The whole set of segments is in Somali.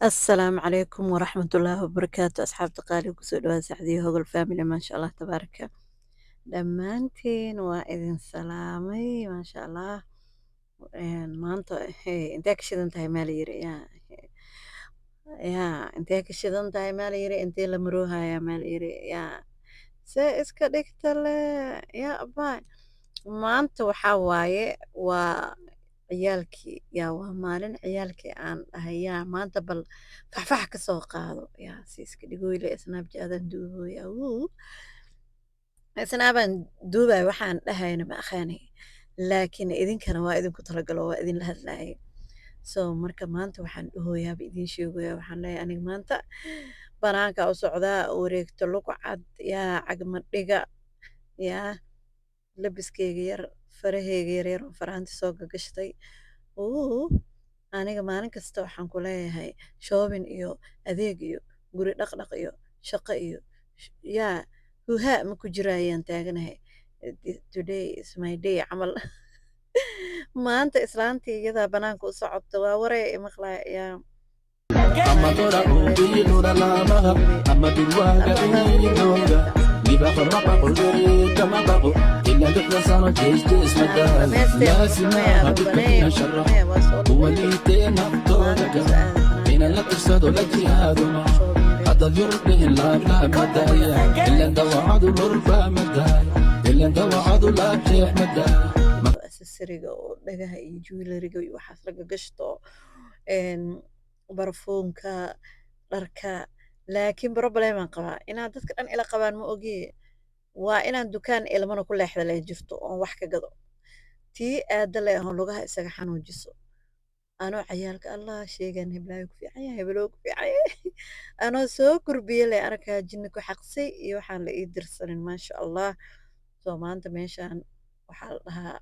السلام عليكم ورحمة الله وبركاته أصحاب تقالي kusoo dhawaad saxdii hogol family maasha allah tabaaraka dhammaantiin waa idin salaamay maasha allah maanta intee ka shidan tahay maa la yiri yaa intee ka shidan tahay maa la yiri intee la maroohaya maa la yiri yaa see iska dhigta le yaa abaa maanta waxaa waaye waa ciyaalkii yaa waa maalin ciyaalkii aan dhahay yaa maanta bal faxfax ka soo qaado yaa si iska dhigoyle snapchat-aan duubooya snaabaan duubaya waxaan dhahayna ma aqaani laakiin idinkana waa idinku talagalo waa idinla hadlaayay so marka maanta waxaan dhahooyaaba idin sheegoyaa waxaan leeyahay aniga maanta banaanka u socdaa wareegto lugu cad yaa cagma dhiga yaa labiskeyga yar faraheyga yaryar oo faraanti soo gagashtay aniga maalin kasta waxaan ku leeyahay shoobin iyo adeeg iyo guri dhaqdhaq iyo shaqo iyo yaa huhaa ma ku jiraayaan taaganahay today is my day camal maanta islaantii iyadaa banaanka u socota waa waraya imaqlaa yaa amadora ubiilura laamaha ama bilwaaga iidooga libaqraqa qulberi kama baqo ila lixda sano jeesjeesmadaal laasimaha dhibkana sharax kuwaliitee naftooda gaba inan la tirsado la jihaaduma hadad yurdhihin laablaha madaaya ilan dawacadu lurbaa madaaya ilan dawacadu laabjeex madaaya asasariga oo dhagaha iyo juwelariga iyo waxaas laga gashto barfuunka dharka laakiin problemaan qabaa inaad dadka dhan ila qabaan ma ogiye waa inaan dukaan ilmana ku leexda leh jirto oon wax ka gado tii aada leh oon lugaha isaga xanuujiso anoo cayaalka allah sheegaan heblaayo ku fiican yahay hebeloo ku fiican yahay anoo soo gurbiye leh arkaa jinni ku xaqsay iyo waxaan la ii dirsanin maasha allah soo maanta meeshaan waxaa la dhahaa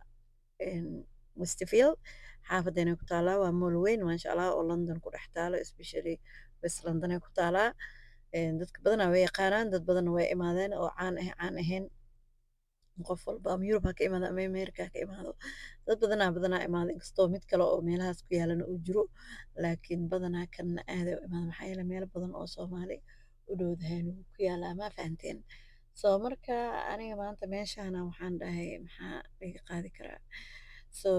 Westfield xaafadeena ku taalaa waa mool weyn maasha allah oo London ku dhex taalo especially West London ay ku taalaa dadka badanaa way yaqaanaan dad badanna way imaadeen oo caan ahayn qof walba ama Yurub ha ka imaado ama Ameerika ha ka imaado dad badanaa imaado inkastoo mid kale oo meelahaas ku yaalana uu jiro laakiin badanaa kanna aaday u imaado maxaa yeelay meelo badan oo Soomaali u dhowdahay ku yaalaa ma fahanteen soo marka aniga maanta meeshaana waxaan dhahay maxaa iga qaadi karaa so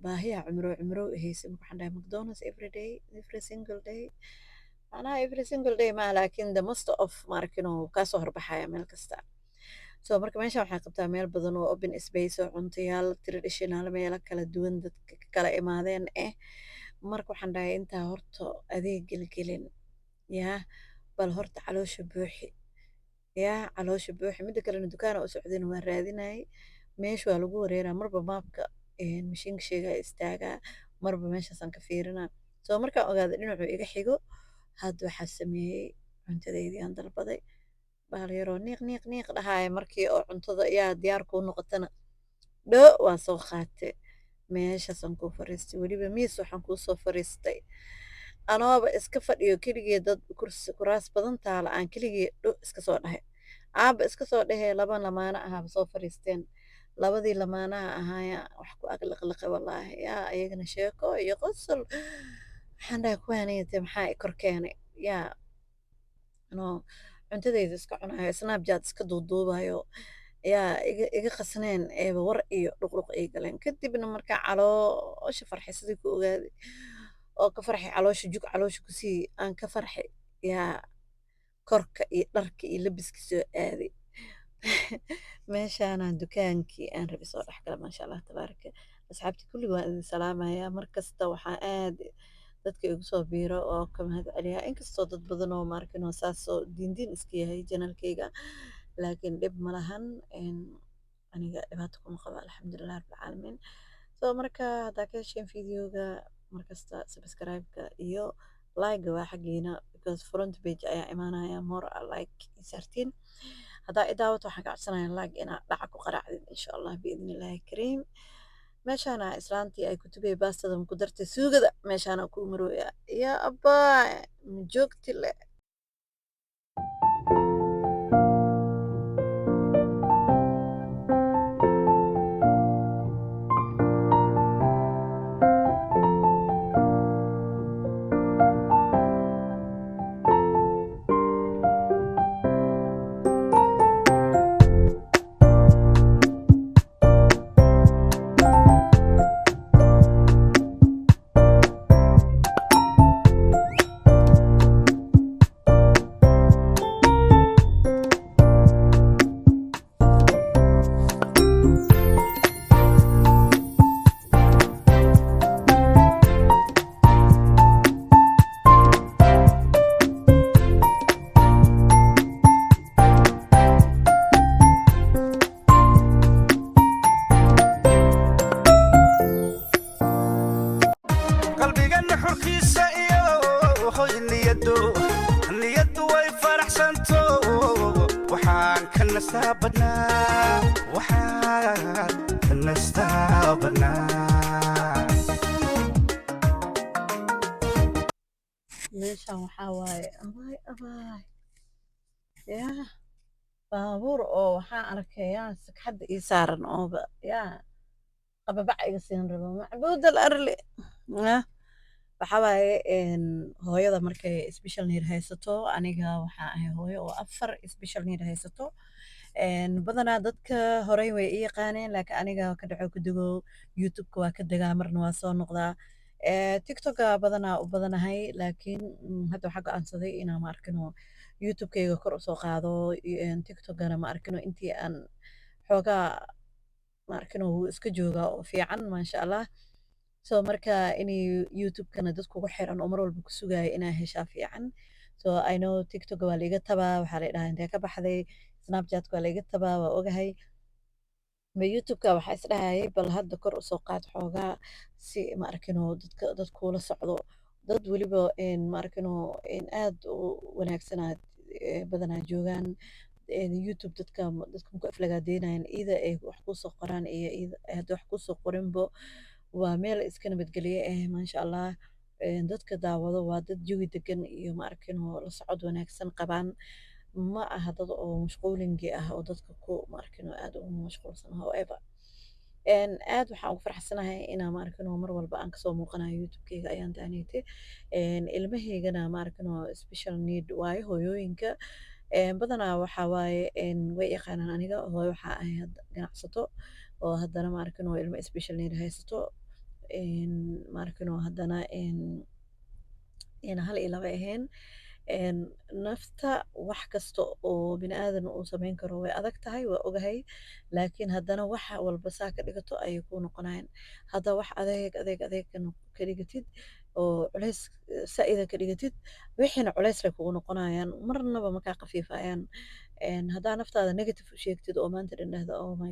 baahiya cumro haysa waxaan dhahay McDonald's every single day anaa every single day ma laakiin the most of markino ka soo horbaxaya meel kasta so marka meesha waxaa qabtaa meel badan oo open space oo cuntayaal traditional meelo kala duwan dadka kala imaadeen marka waxaan dhahay intaa horta adeeg gelgelin yaa bal horta caloosha buuxi yaa caloosha buuxi midda kalena dukaana u socdeen waa raadinay meesha waa lagu wareeraa marba maapka mashiinka sheegaa istaagaa marba meeshaasaan ka fiirinaa soo markaan ogaada dhinacuu iga xigo hadda waxaa sameeyey cuntadeydii aan dalbaday baalyaroo niiq dhahaaya markii oo cuntada yaa diyaar kuu noqotana waa soo qaate meeshaasaan kuu fariistay weliba miis waxaan kuu soo fariistay anooba iska fadhiyo keligii dad kuraas badan taala aan keligii iska soo dhahay aaba iska soo dhahee laba lamaana ahaaba soo fariisteen labadii lamaanaha ahaaya wax ku aqliqliqay wallaahi yaa ayagana sheeko iyo qosol waxaan dhahay kuwaanayte maxaa i kor keenay yaa anoo cuntadayda iska cunayo snapchat iska duuduubayo yaa iga qasneen eeba war iyo dhuqdhuq ay galeen kadibna markaa caloosha farxay sidii ku ogaaday oo ka farxay caloosha jug caloosha kusii aan ka farxay yaa korka iyo dharka iyo labiska soo aaday meeshaana dukaankii aan rabay soo dhex gala maasha allah tabaaraka asxaabtii kulliga waan idin salaamayaa markasta waxaa aad dadka igu soo biiro oo ka mahad celiyaa inkastoo dad badan oo maarkin oo saasoo diin iska yahay janalkayga laakiin dhib ma lahan aniga dhibaato kuma qabo alxamdulilah rabbilcaalamiin soo marka haddaa ka hesheen videoga markasta subscribe-ka iyo like waa xaggiina because front page ayaa imaanaya more like isartiin haddaa i daawato waxaan ka codsanayaa like inaad dhaca ku qaraacdid insha allah biidnillaahi kariim meeshaana islaantii ay kutubay baastada ku dartay suugada meeshaana ku marooya yaa abbaa ma joogti leh nastaabadna waxaa nastaabadna meeshan waxaa waaye abaay abaay yaa baabuur oo waxaan arkay yaa sagxadda ii saaran ooba yaa qababac iga siin rabo macbuudal arli yaa waxaa waaye hooyada markay special need haysato aniga waxaa ahay hooyo oo 4 special need haysato badanaa dadka horey way ii yaqaaneen laakiin aniga ka dhaco ku dego youtube-ka waa ka degaa marna waa soo noqdaa tiktok-ka badanaa u badanahay laakiin hadda waxaa go'aansaday inaan ma arkino youtube-kayga kor usoo qaado tiktok-gana ma arkino intii aan xoogaa ma arkino wuu iska joogaa oo fiican maasha allah so marka inay youtube-kana dad kugu xiran oo mar walba ku sugaya inaa heshaa fiican so I know tiktok waa laiga tabaa waxaa la dhahaa intee ka baxday snapchat waa laiga tabaa waa ogahay ma youtube-ka waxaa isdhahayay bal hadda kor usoo qaad xoogaa si ma arkino dad kuula socdo dad weliba ma arkino aad u wanaagsanaad badanaa joogaan youtube dadkan ku aflagaadeynayaan iida ay wax kusoo qoraan iyo hadda wax kusoo qorinbo waa meel iska nabadgelye maasha allah dadka daawado waa dad jawi degan iyo ma arkino la socod wanaagsan qabaan ma aha dad oo mashquulingi ah oo dadka ku ma arkino aad ugu mashquulsan however aad waxaan ugu faraxsanahay inaa ma arkino mar walba aan kasoo muuqanayo youtube-kayga ayaan daaniytay ilmahaygana ma arkino special need waaye hooyooyinka badanaa waxaa waaye way yaqaanaan aniga hooyo waxaa ahay ganacsato oo haddana ma arkino ilmo special need haysato ma arkino haddana hal iyo laba ahayn nafta wax kasta oo bini aadan uu samayn karo way adag tahay waa ogahay laakiin haddana waxa walba saa ka dhigato ayay ku noqonayaan hadda wax adeeg ka dhigatid oo culays saa'ida ka dhigatid wixiina culays bay kugu noqonayaan marnaba makaa khafiifayaan haddaa naftaada negative u sheegtid oo maanta dhan dhahda oh my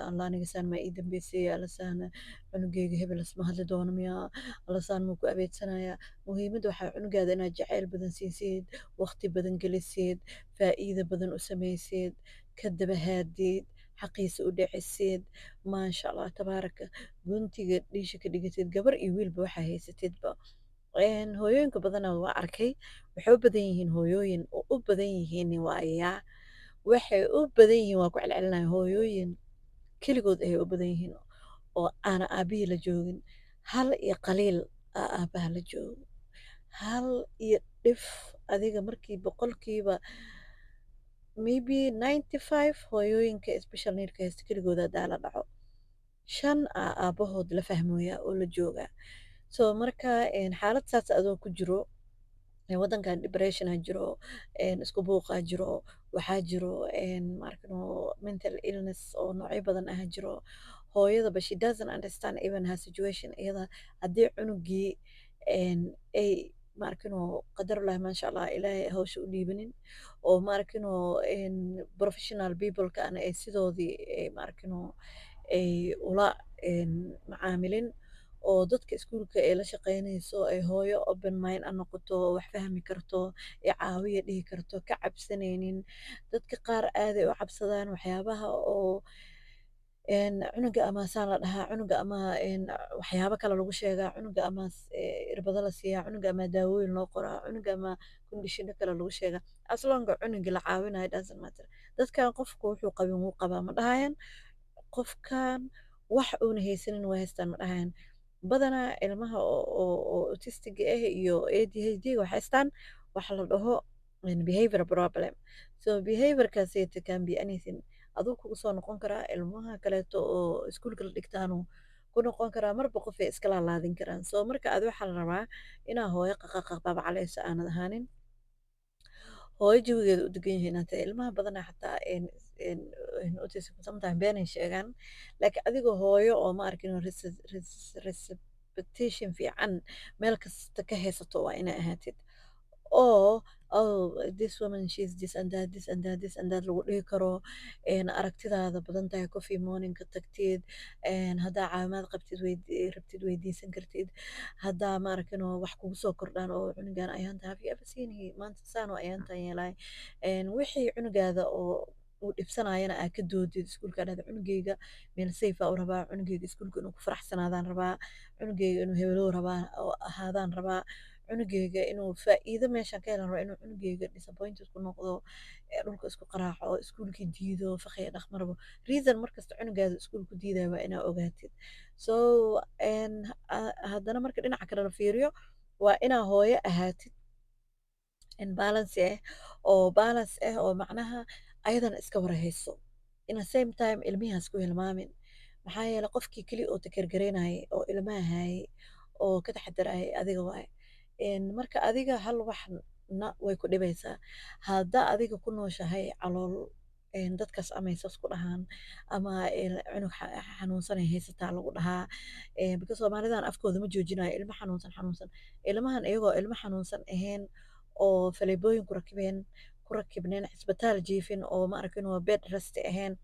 allah aniga saan maa ii dambeysay alasaan cunugeyga hebel isma hadli doono miyaa alasaan muu ku abeedsanayaa muhiimadda waxaa cunugaada inaad jacayl badan siisid waqti badan gelisid faa'iido badan u samaysid ka daba haadid xaqiisa u dhicisid maasha allah tabaaraka guntiga dhiisha ka dhigatid gabar iyo wiilba waxaa haysatidba hooyooyinka badana waa arkay waxay u badan yihiin hooyooyin oo u badan yihiin waayaa waxay u badan yihiin waa ku celcelinaya hooyooyin keligood ayay u badan yihiin oo aana aabihii la joogin hal iyo qaliil aabaha la joogo hal iyo dhif adiga markii boqolkiiba maybe 95 hooyooyinka special needka haysta keligooda daala dhaco 5 aabahood la fahmooya oo la jooga so marka xaalad saas adoo ku jiro waddankan depression jiro isku buuqa jiro waxaa jiro maarkano mental illness oo noocyo badan ah jiro hooyada but she doesn't understand even her situation iyada haddii cunugii ay maarkano qadarullah maasha allah ilaahay hawsha u dhiibanin oo maarkano professional people-ka ana ay sidoodii maarkano ay ula macaamilin oo dadka iskuulka ay la shaqaynayso ay hooyo open mind a noqoto wax fahmi karto ee caawiya dhihi karto ka cabsanaynin dadka qaar aaday u cabsadaan waxyaabaha oo cunuga ama saan la dhahaa cunuga ama waxyaabo kale lagu sheegaa cunuga ama irbado la siiyaa cunuga ama daawooyin loo qoraa cunuga ama kondishino kale lagu sheegaa aslonga cunuga la caawinayo doesn't matter dadkan qofku wuxuu qabin wuu qabaa ma dhahayaan qofkan wax uuna haysanin waa haystaan ma dhahayaan badanaa ilmaha oo autistiga ah iyo ADHD waxay haystaan waxa la dhaho behavior problem so behaviorkaasita can be anything aduu kugu soo noqon karaa ilmaha kaleeto oo iskuulka la dhigtaanu ku noqon karaa marba qof ay iska laalaadin karaan so marka adi waxaa la rabaa inaa hooyo qaqaqaqbabacaleysa aanad ahaanin hooyo jawigeeda u degan yahay inaad tahay ilmaha badanaa xataa autism sometimes beenay sheegaan laakiin adigoo hooyo oo ma arkin receptation fiican meel kasta ka haysato waa inaa ahaatid oo this woman she's this and that this and that this and that lagu dhihi karo aragtidaada badan tahay coffee morning ka tagtid haddaa caawimaad qabtid rabtid weydiisan kartid haddaa ma arkin oo wax kugu soo kordhaan oo cunugan ayaanta have you ever seen maanta saan oo ayaantan yeelay wixii cunugaada oo uu dhibsanayana aa ka doodid iskuulka dhahda cunugeyga meel safe aa u rabaa cunugeyga iskuulka inuu ku faraxsanaadaan rabaa cunugeyga inuu hebelow rabaa oo ahaadaan rabaa cunugeyga inuu faa'iido meeshan ka helan rabaa inuu cunugeyga disappointed ku noqdo dhulka isku qaraaco iskuulkii diido fakhiya dhaqmarabo reason markasta cunugaada iskuulku diidaya waa inaa ogaatid so haddana marka dhinaca kale la fiiriyo waa inaa hooyo ahaatid balance oo macnaha ayadana iska warhayso in the same time ilmihaas ku hilmaamin maxaa yeele qofkii keli oo takergaraynayay oo ilmaha hayay oo ka taxadarayay adiga waay marka adiga hal waxna way ku dhibaysaa haddaa adiga ku nooshahay calool dadkaas amaysas ku dhahaan ama cunug xanuunsanay haysataa lagu dhahaa because soomaalidan afkooda ma joojinayo ilmo xanuunsan ilmahan iyagoo ilmo xanuunsan ahayn oo faleebooyin ku rakibneen cisbitaal jiifin oo ma arkin oo bed resti ahayn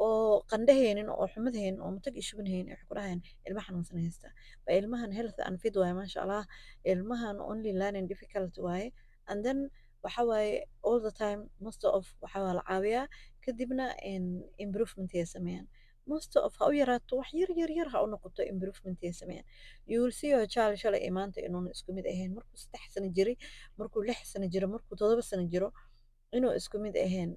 oo qandhahaynin oo xumadhaynin oo matag iyo shubanhaynin waxay ku dhahayaan ilma xanuunsan haysta ba ilmahan health and fit waaye maasha allah ilmahan only learning difficult waaye and then waxa waaye all the time most of waxa waa la caawiyaa kadibna improvement ay sameeyaan most of ha u yaraato wax yar ha u noqoto improvement ay sameeyaan you will see your child shalay iyo maanta inuuna isku mid ahayn markuu 3 sano jiray markuu 6 sano jiro markuu 7 sano jiro inuu isku mid ahayn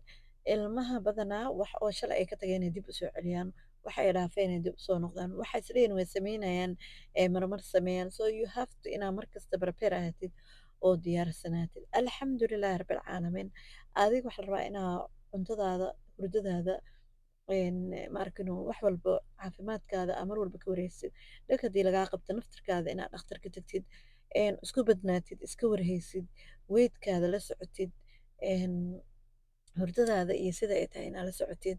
ilmaha badanaa wax oo shalay ay ka tageen dib u soo celiyaan waxa ay dhaafeen dib u soo noqdaan waxa isleen way sameynayaan marmar sameeyaan so you have to inaa markasta prepare ahaatid oo diyaarsanaatid alxamdulilahi rabbil caalamiin adiga waxaa la rabaa inaa cuntadaada hurdadaada ma arkino wax walba caafimaadkaada aa mar walba ka wareysid dhag haddii lagaa qabto naftirkaada inaad dhakhtar ka tagtid isku badnaatid iska warhaysid weydkaada la socotid hurdadaada iyo sida ay tahay inaad la socotid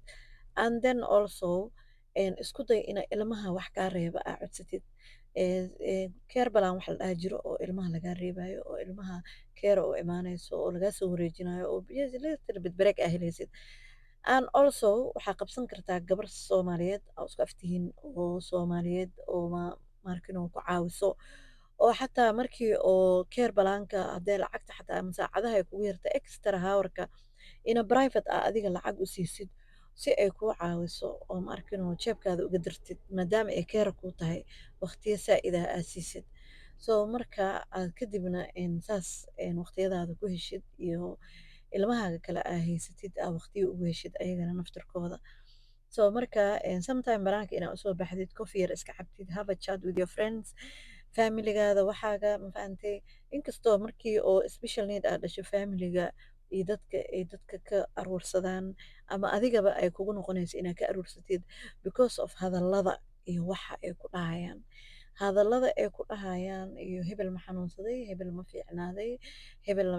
and then also isku day ina ilmaha wax kaa reeba aa codsatid keer balaan wax la dhaha jiro oo ilmaha lagaa reebayo oo ilmaha keera u imaanayso oo lagaa soo wareejinayo oo bidbareeg aa helaysid and also waxaa qabsan kartaa gabar soomaaliyeed aa isku aftihiin oo soomaaliyeed oo markin oo ku caawiso oo xataa markii oo keer balaanka haddee lacagta xataa masaacadaha ay kugu yarta extra hourka ina private ah adiga lacag u siisid si ay kuu caawiso oo ma arkin oo jeebkaada uga dartid maadaama ay keera kuu tahay waqtiyo saa'idaha aad siisid so marka aad kadibna saas waqtiyadaada ku heshid iyo ilmahaaga kale aa haysatid aa waqtiyo ugu heshid ayagana naftirkooda so marka sometime banaanka inaa usoo baxdid coffee yar iska cabtid have a chat with your friends familigaada waxaaga mafahantay inkastoo markii oo special need aa dhasho familiga iyo dadka ay dadka ka aruursadaan ama adigaba ay kugu noqonayso inaad ka aruursatid because of hadallada iyo waxa ay ku dhahayaan hadallada ay ku dhahayaan iyo hebel ma xanuunsaday hebel ma fiicnaaday hebel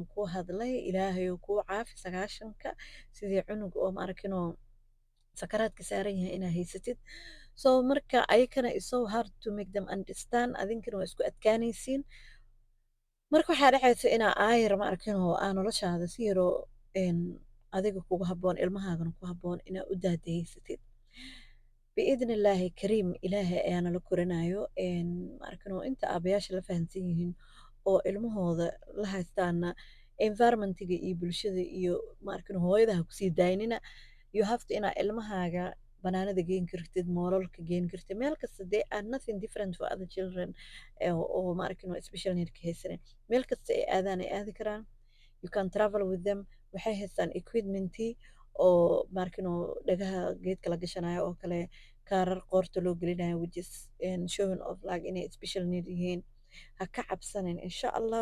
makuu hadlay ilaahayo kuu caafi 9-ka sidii cunug oo ma arkinoo sakaraadka saaran yahay inaa haysatid so marka ayakana is so hard to make them understand adinkana waa isku adkaanaysiin marka waxaa dhacaysa inaa aayar ma arkinoo aa noloshaada si yaroo adiga kugu habboon ilmahaagana ku habboon inaa u daadahaysatid biidni illaahi kariim ilaahay ayaana la koranayo ma arkinoo inta aabayaasha la fahansan yihiin oo ilmahooda la haystaana environmentiga iyo bulshada iyo ma arkinoo hooyadaha kusii daynina you have to inaa ilmahaaga banaanada geen kartid moolalka geen kartid meel kasta they are nothing different for other children oo ma arkin special need ka haysanin meel kasta ay aadaan ay aadi karaan you can travel with them waxay haystaan equipmentii oo ma arkin dhagaha geedka la gashanayo oo kale kaarar qoorta loo gelinayo which is showing of like inay special need yihiin ha ka cabsanin insha allah